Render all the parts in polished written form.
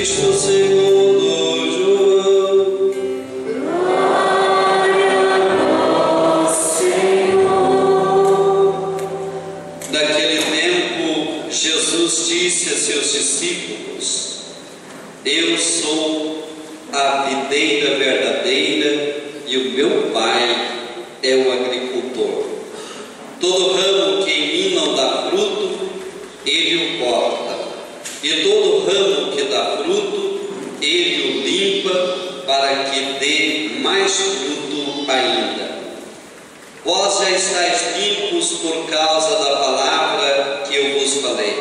Cristo segundo João. Glória a vós, Senhor. Naquele tempo, Jesus disse a seus discípulos: Eu sou a videira verdadeira e o meu Pai é o agricultor. Todo ramo que em mim não dá fruto, ele o corta, e todo ramo que dá fruto, ele o limpa, para que dê mais fruto ainda. Vós já estáis limpos por causa da palavra que eu vos falei.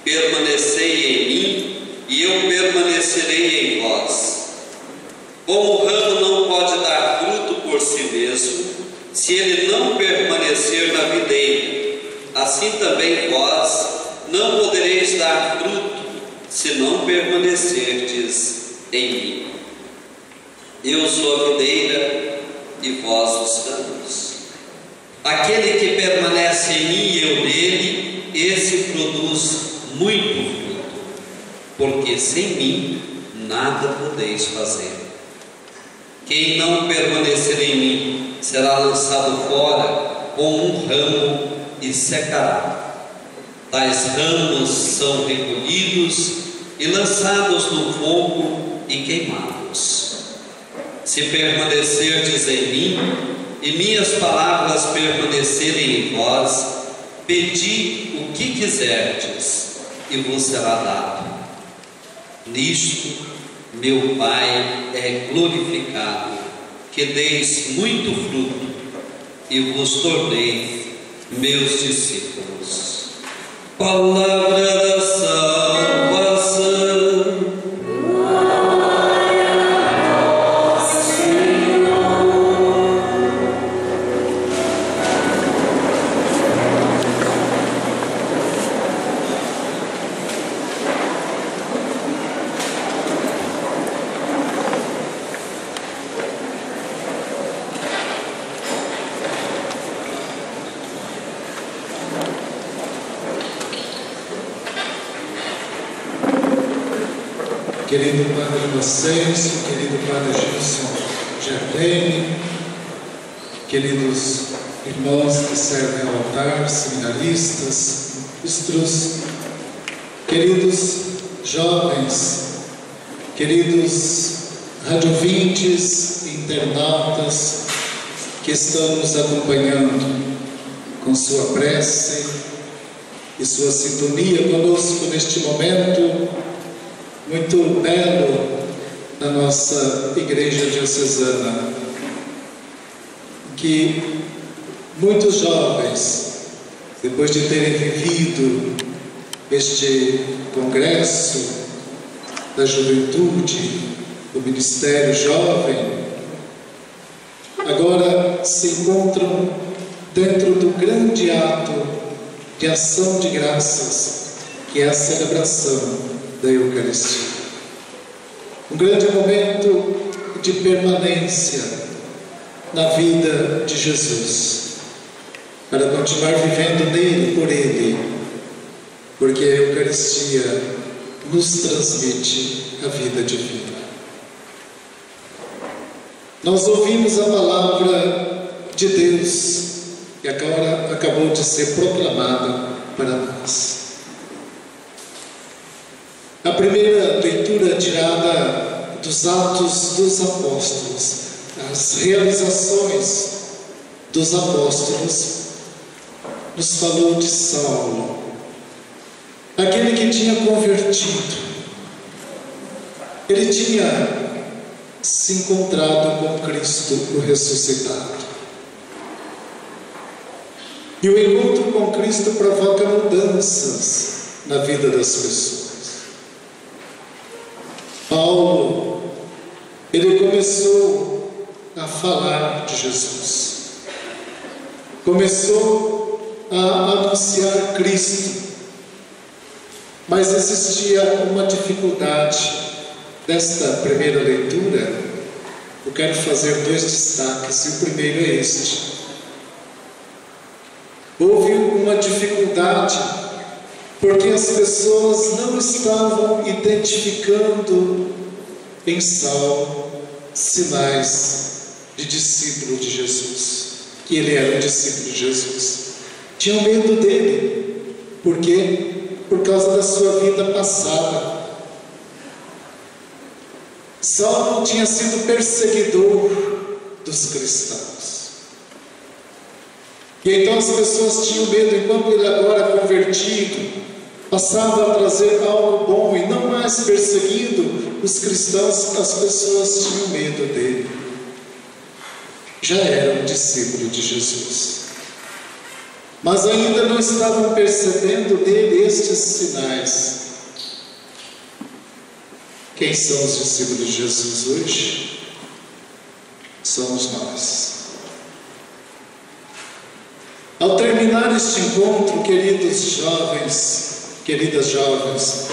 Permanecei em mim, e eu permanecerei em vós. Como o ramo não pode dar fruto por si mesmo, se ele não permanecer na videira, assim também vós não podereis dar fruto, se não permanecerdes em mim. Eu sou a videira e vós os ramos. Aquele que permanece em mim e eu nele, esse produz muito fruto, porque sem mim nada podeis fazer. Quem não permanecer em mim será lançado fora como um ramo e secará. Tais ramos são recolhidos e lançados no fogo e queimados. Se permanecerdes em mim e minhas palavras permanecerem em vós, pedi o que quiserdes e vos será dado. Nisto meu Pai é glorificado, que deis muito fruto e vos tornei meus discípulos. Palavra da salvação. Glória a vós, Senhor. Querido Padre Inocêncio, querido Padre Gilson Jardine, queridos irmãos que servem ao altar, seminaristas, ministros, queridos jovens, queridos radiovintes, internautas que estão nos acompanhando com sua prece e sua sintonia conosco neste momento muito belo na nossa igreja diocesana, que muitos jovens, depois de terem vivido este congresso da juventude, do ministério jovem, agora se encontram dentro do grande ato de ação de graças, que é a celebração da Eucaristia. Um grande momento de permanência na vida de Jesus, para continuar vivendo nele, por ele, porque a Eucaristia nos transmite a vida divina. Nós ouvimos a palavra de Deus, que agora acabou de ser proclamada para nós. A primeira leitura tirada dos Atos dos Apóstolos, as realizações dos apóstolos, nos falou de Saulo, aquele que tinha convertido. Ele tinha se encontrado com Cristo, o ressuscitado. E o encontro com Cristo provoca mudanças na vida das pessoas. Paulo, ele começou a falar de Jesus, começou a anunciar Cristo, mas existia uma dificuldade desta primeira leitura. Eu quero fazer dois destaques, e o primeiro é este. Houve uma dificuldade porque as pessoas não estavam identificando em Saulo sinais de discípulo de Jesus, que ele era um discípulo de Jesus. Tinham medo dele. Por quê? Por causa da sua vida passada. Saulo tinha sido perseguidor dos cristãos. E então as pessoas tinham medo, enquanto ele agora convertido, passava a trazer algo bom e não mais perseguindo os cristãos, as pessoas tinham medo dele. Já era um discípulo de Jesus, mas ainda não estavam percebendo nele estes sinais. Quem são os discípulos de Jesus hoje? Somos nós. Ao terminar este encontro, queridos jovens, queridas jovens,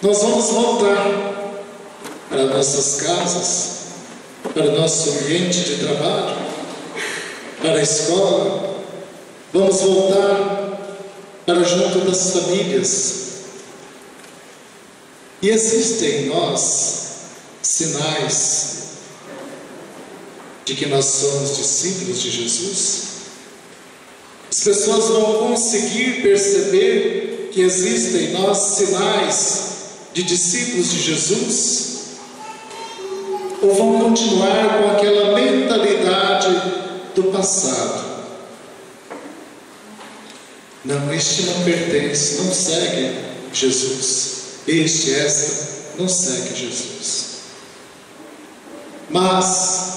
nós vamos voltar para nossas casas, para o nosso ambiente de trabalho, para a escola. Vamos voltar para junto das famílias. E existem em nós sinais de que nós somos discípulos de Jesus. As pessoas vão conseguir perceber que existem em nós sinais de discípulos de Jesus? Ou vão continuar com aquela mentalidade do passado? Não, este não pertence, não segue Jesus. Esta não segue Jesus. Mas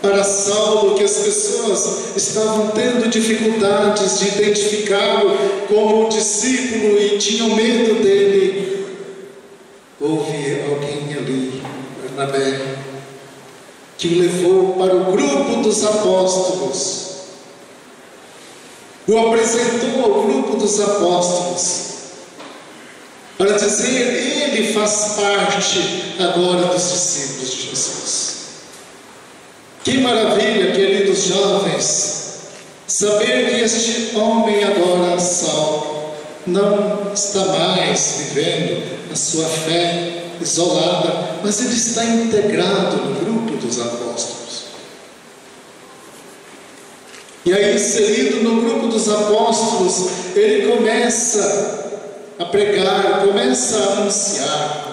para Saulo, que as pessoas estavam tendo dificuldades de identificá-lo como um discípulo e tinham medo dele, houve alguém ali, Barnabé, que o levou para o grupo dos apóstolos, o apresentou ao grupo dos apóstolos, para dizer: ele faz parte agora dos discípulos de Jesus. Que maravilha, queridos jovens, saber que este homem agora, Saulo, não está mais vivendo a sua fé isolada, mas ele está integrado no grupo dos apóstolos. E aí, inserido no grupo dos apóstolos, ele começa a pregar, começa a anunciar.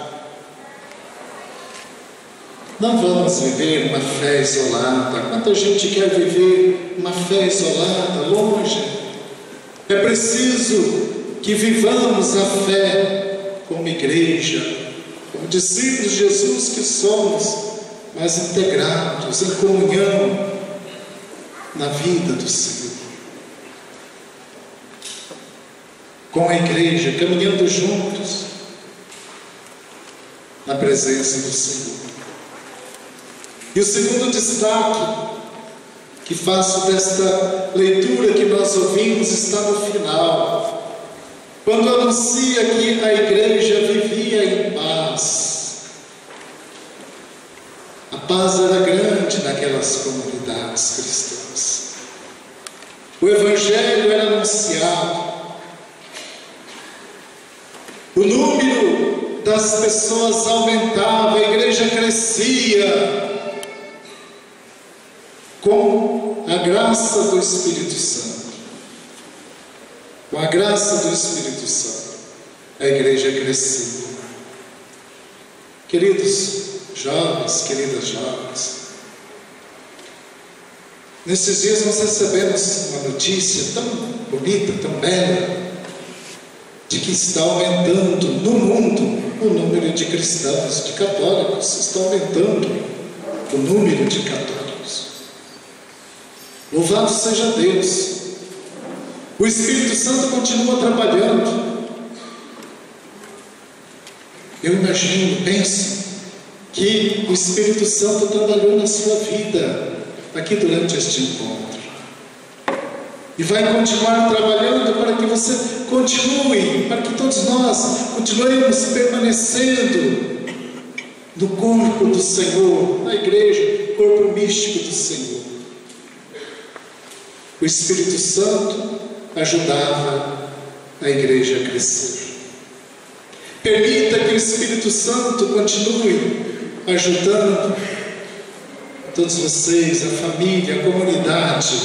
Não vamos viver uma fé isolada. Quanta gente quer viver uma fé isolada, longe? É preciso que vivamos a fé como igreja, como discípulos de Jesus que somos, mas integrados, em comunhão na vida do Senhor. Com a igreja, caminhando juntos na presença do Senhor. E o segundo destaque que faço desta leitura que nós ouvimos está no final, quando anuncia que a igreja vivia em paz. A paz era grande naquelas comunidades cristãs. O Evangelho era anunciado. O número das pessoas aumentava, a igreja crescia, com a graça do Espírito Santo. Com a graça do Espírito Santo, a igreja crescia. Queridos jovens, queridas jovens, nesses dias nós recebemos uma notícia tão bonita, tão bela, de que está aumentando no mundo o número de cristãos, de católicos, está aumentando o número de católicos. Louvado seja Deus. O Espírito Santo continua trabalhando. Eu imagino, penso, que o Espírito Santo trabalhou na sua vida aqui durante este encontro. E vai continuar trabalhando para que você continue, para que todos nós continuemos permanecendo no corpo do Senhor, na igreja, corpo místico do Senhor. O Espírito Santo ajudava a igreja a crescer. Permita que o Espírito Santo continue ajudando todos vocês, a família, a comunidade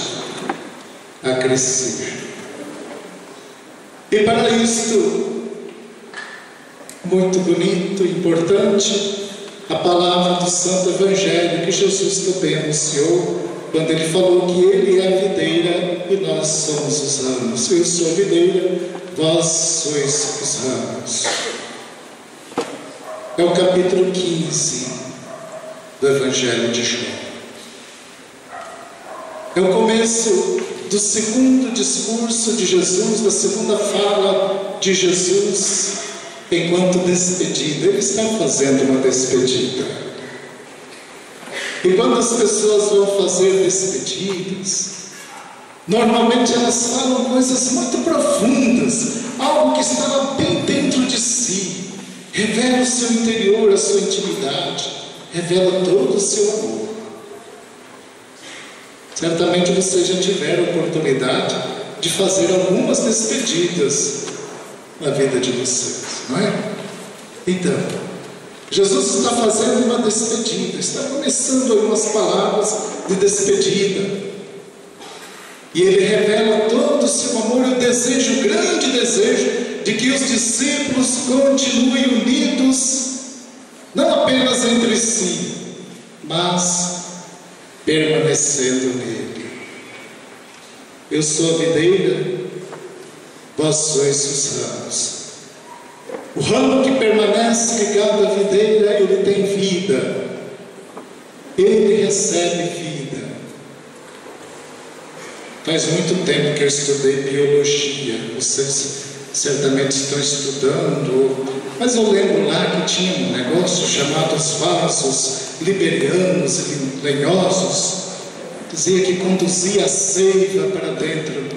a crescer. E para isto, muito bonito, importante, a palavra do Santo Evangelho que Jesus também anunciou quando ele falou que ele é a videira e nós somos os ramos. Eu sou a videira, vós sois os ramos. É o capítulo 15 do Evangelho de João. É o começo do segundo discurso de Jesus, da segunda fala de Jesus enquanto despedida. Ele está fazendo uma despedida. E quando as pessoas vão fazer despedidas, normalmente elas falam coisas muito profundas, algo que estava bem dentro de si, revela o seu interior, a sua intimidade, revela todo o seu amor. Certamente vocês já tiveram a oportunidade de fazer algumas despedidas na vida de vocês, não é? Então, Jesus está fazendo uma despedida, está começando algumas palavras de despedida. E ele revela todo o seu amor e o desejo, o grande desejo, de que os discípulos continuem unidos, não apenas entre si, mas permanecendo nele. Eu sou a videira, vós sois os ramos. O ramo que permanece ligado à videira, ele tem vida, ele recebe vida. Faz muito tempo que eu estudei biologia, vocês certamente estão estudando, mas eu lembro lá que tinha um negócio chamado os vasos liberianos e lenhosos, dizia que conduzia a seiva para dentro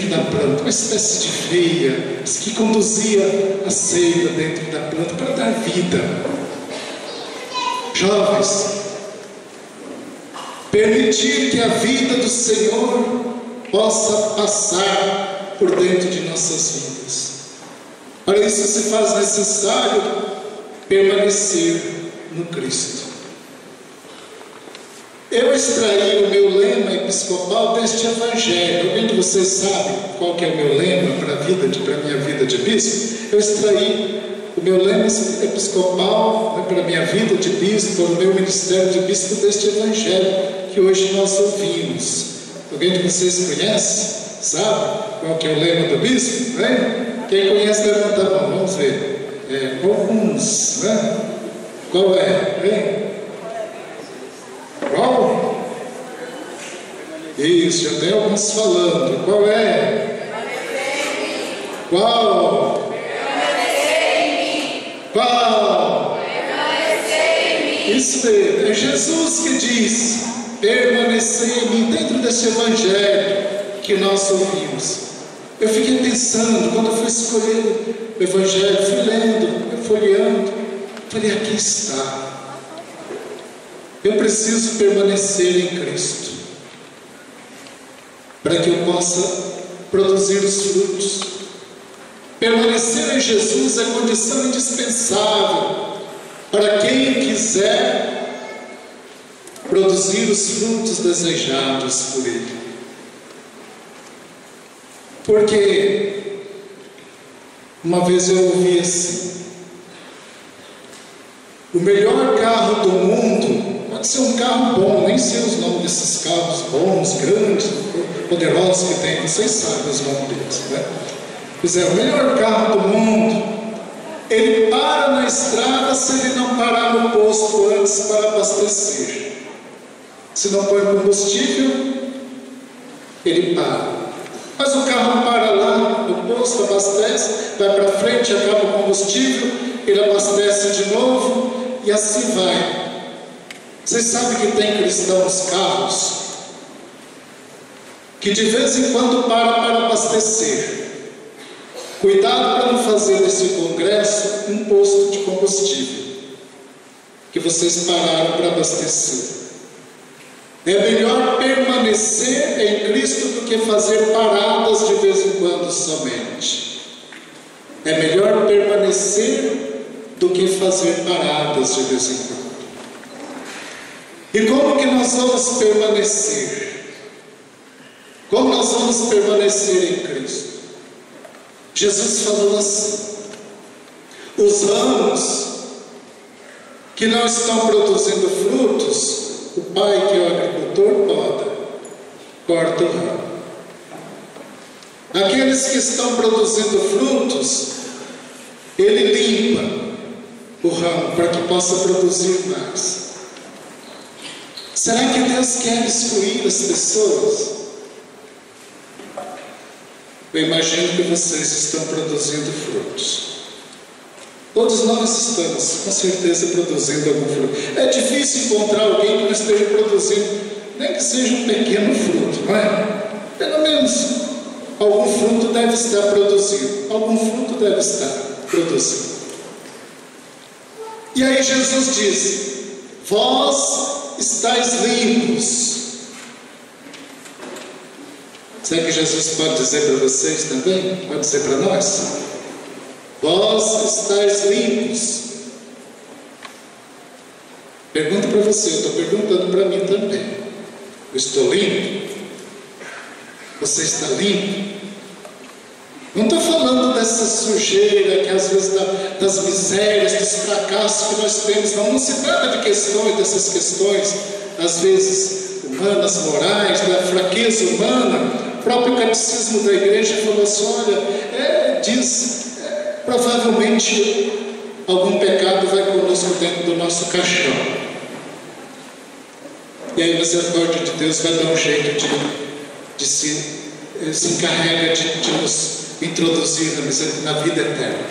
da planta, uma espécie de veia, que conduzia a seiva dentro da planta para dar vida. Jovens, permitir que a vida do Senhor possa passar por dentro de nossas vidas. Para isso se faz necessário permanecer no Cristo. Eu extraí o meu lema episcopal deste Evangelho. Alguém de vocês sabe qual que é o meu lema para a minha vida de bispo? Eu extraí o meu lema episcopal para a minha vida de bispo, para o meu ministério de bispo deste Evangelho que hoje nós ouvimos. Alguém de vocês conhece? Sabe qual que é o lema do bispo? Hein? Quem conhece, levanta a mão, vamos ver. Alguns, né? Qual é? Hein? Qual? Isso, já tem alguns falando. Qual é? Qual? Qual? Isso mesmo, é Jesus que diz: permanecer em mim, dentro desse Evangelho que nós ouvimos. Eu fiquei pensando, quando eu fui escolher o Evangelho, fui lendo, folheando, falei: aqui está. Eu preciso permanecer em Cristo, para que eu possa produzir os frutos. Permanecer em Jesus é condição indispensável para quem quiser produzir os frutos desejados por Ele. Porque uma vez eu ouvi assim: o melhor carro do mundo pode ser um carro bom, nem sei os nomes desses carros bons, grandes, poderosos que tem, vocês sabem os nomes deles, né? Pois é, o melhor carro do mundo, ele para na estrada se ele não parar no posto antes para abastecer. Se não põe combustível, ele para. Mas o carro para lá no posto, abastece, vai para frente, acaba o combustível, ele abastece de novo e assim vai. Vocês sabem que tem cristãos carros que de vez em quando para abastecer. Cuidado para não fazer desse congresso um posto de combustível que vocês pararam para abastecer. É melhor permanecer em Cristo do que fazer paradas de vez em quando somente. É melhor permanecer do que fazer paradas de vez em quando. E como que nós vamos permanecer? Como nós vamos permanecer em Cristo? Jesus falou assim: os ramos que não estão produzindo frutos, o pai, que é o agricultor, corta o ramo. Aqueles que estão produzindo frutos, ele limpa o ramo para que possa produzir mais. Será que Deus quer excluir as pessoas? Eu imagino que vocês estão produzindo frutos. Todos nós estamos, com certeza, produzindo algum fruto. É difícil encontrar alguém que não esteja produzindo, nem que seja um pequeno fruto, não é? Pelo menos algum fruto deve estar produzindo. Algum fruto deve estar produzindo. E aí Jesus diz: vós estáis limpos. Será que Jesus pode dizer para vocês também? Pode dizer para nós? Vós estáis limpos. Pergunta para você, eu estou perguntando para mim também. Eu estou limpo? Você está limpo? Não estou falando dessa sujeira que às vezes das misérias, dos fracassos que nós temos. Não se trata de questões, dessas questões, às vezes humanas, morais, da fraqueza humana. O próprio catecismo da igreja falou assim: olha, provavelmente algum pecado vai conosco dentro do nosso caixão. E aí a misericórdia de Deus vai dar um jeito de se encarrega de nos introduzir na vida eterna.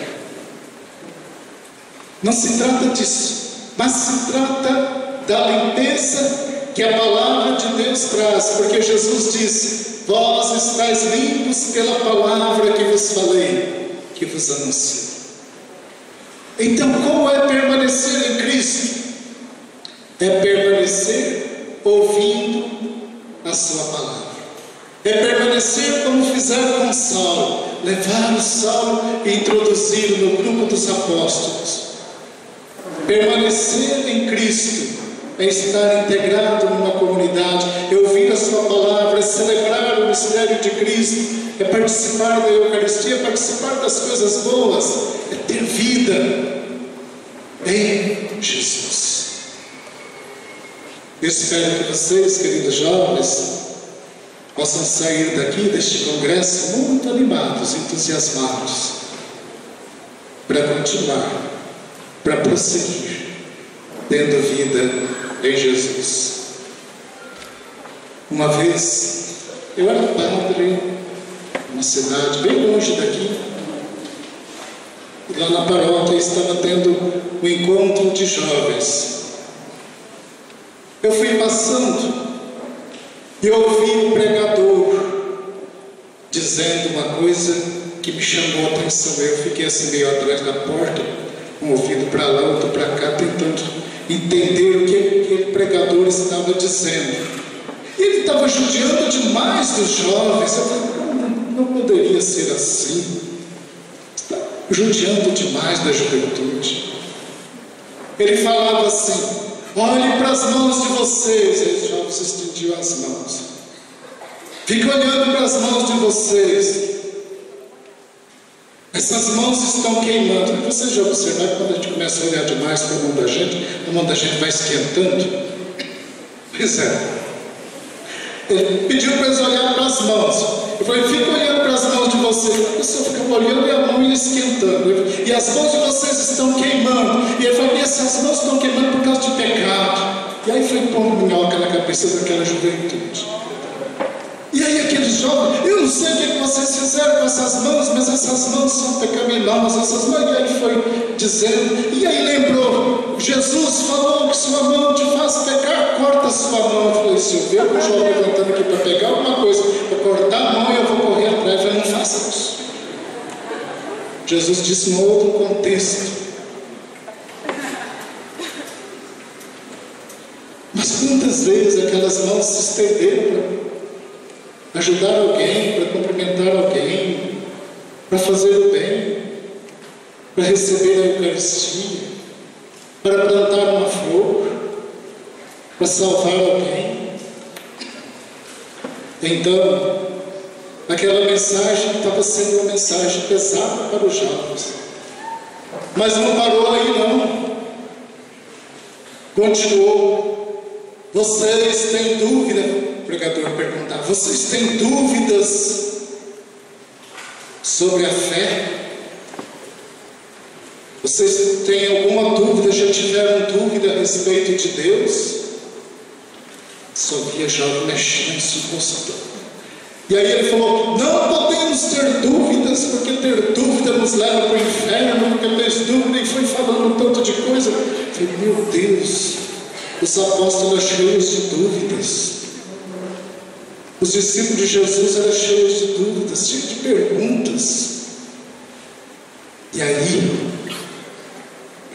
Não se trata disso, mas se trata da limpeza que a palavra de Deus traz, porque Jesus disse: vós estáis limpos pela palavra que vos falei, que vos anuncio. Então, como é permanecer em Cristo? É permanecer ouvindo a sua palavra. É permanecer como fizeram com Saulo, levar o Saulo e introduzir no grupo dos apóstolos. Permanecer em Cristo é estar integrado numa comunidade, é ouvir a sua palavra, é celebrar o mistério de Cristo, é participar da Eucaristia, é participar das coisas boas, é ter vida em Jesus. Eu espero que vocês, queridos jovens, possam sair daqui deste congresso muito animados, entusiasmados, para continuar, para prosseguir, tendo vida em Jesus. Uma vez, eu era padre, numa cidade bem longe daqui, e lá na paróquia estava tendo um encontro de jovens. Eu fui passando e ouvi um pregador dizendo uma coisa que me chamou a atenção. Eu fiquei assim meio atrás da porta, um ouvido para lá, outro para cá, tentando entender o que aquele pregador estava dizendo. E ele estava judiando demais dos jovens. Eu falei: não poderia ser assim. Está judiando demais da juventude. Ele falava assim: olhe para as mãos de vocês. E os jovens estendiam as mãos. Fique olhando para as mãos de vocês. Essas mãos estão queimando. E vocês já observaram que quando a gente começa a olhar demais para a mão da gente vai esquentando? Pois é. Ele pediu para eles olharem para as mãos. Ele falou: fica olhando para as mãos de vocês. A pessoa fica olhando e a mão ia esquentando. E as mãos de vocês estão queimando. E ele falou: e essas mãos estão queimando por causa de pecado. E aí foi pondo minhoca na cabeça daquela juventude. E aí aqueles jovens: eu não sei o que vocês fizeram com essas mãos, mas essas mãos são pecaminosas, essas mãos. E aí foi dizendo, e aí lembrou: Jesus falou que sua mão te faz pecar, corta a sua mão. Eu falei: se eu ver o jovem levantando aqui para pegar alguma coisa, para cortar a mão, eu vou correr atrás. Eu falei: não faça isso. Jesus disse num outro contexto. Mas quantas vezes aquelas mãos se estenderam para ajudar alguém, para cumprimentar alguém, para fazer o bem? para receber a Eucaristia, para plantar uma flor, para salvar alguém. Então, aquela mensagem estava sendo uma mensagem pesada para os jovens. Mas não parou aí não. Continuou. Vocês têm dúvida? O pregador perguntava. Vocês têm dúvidas sobre a fé? Vocês têm alguma dúvida? Já tiveram dúvida a respeito de Deus? Só via jovem mexendo, se consultando. E aí ele falou: não podemos ter dúvidas, porque ter dúvida nos leva para o inferno, porque tens dúvida, e foi falando um tanto de coisa. Eu falei: meu Deus, os apóstolos eram cheios de dúvidas, os discípulos de Jesus eram cheios de dúvidas, cheios de perguntas. E aí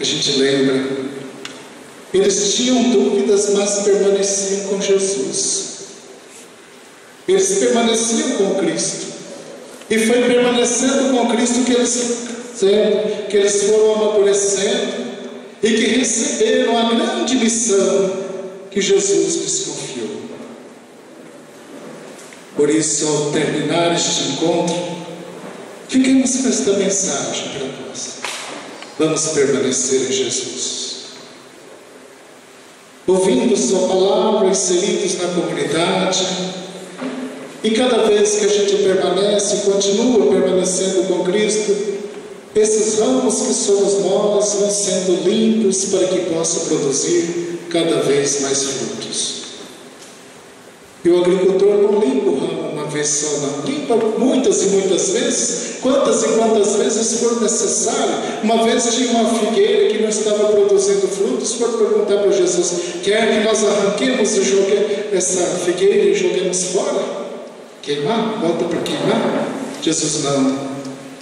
a gente lembra, eles tinham dúvidas, mas permaneciam com Jesus. Eles permaneciam com Cristo. E foi permanecendo com Cristo que eles foram amadurecendo e que receberam a grande missão que Jesus lhes confiou. Por isso, ao terminar este encontro, fiquemos com esta mensagem para nós. Vamos permanecer em Jesus, ouvindo sua palavra, inseridos na comunidade. E cada vez que a gente permanece, continua permanecendo com Cristo, esses ramos que somos nós vão sendo limpos para que possa produzir cada vez mais frutos. E o agricultor não limpa o ramo uma vez só, não. Limpa muitas e muitas vezes, quantas e quantas vezes for necessário. Uma vez tinha uma figueira que não estava produzindo frutos, foram perguntar para Jesus: quer que nós arranquemos e joguemos essa figueira e joguemos fora? Queimar? Bota para queimar? Jesus: não,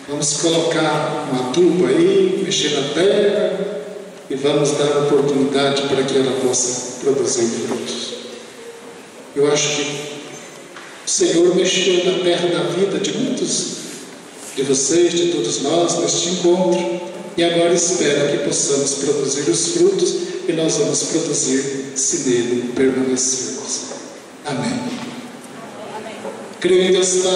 vamos colocar um adubo aí, mexer na terra e vamos dar oportunidade para que ela possa produzir frutos. Eu acho que o Senhor mexeu na terra da vida de muitos de vocês, de todos nós, neste encontro, e agora espera que possamos produzir os frutos, e nós vamos produzir se nele permanecermos. Amém. Creio em Deus Pai.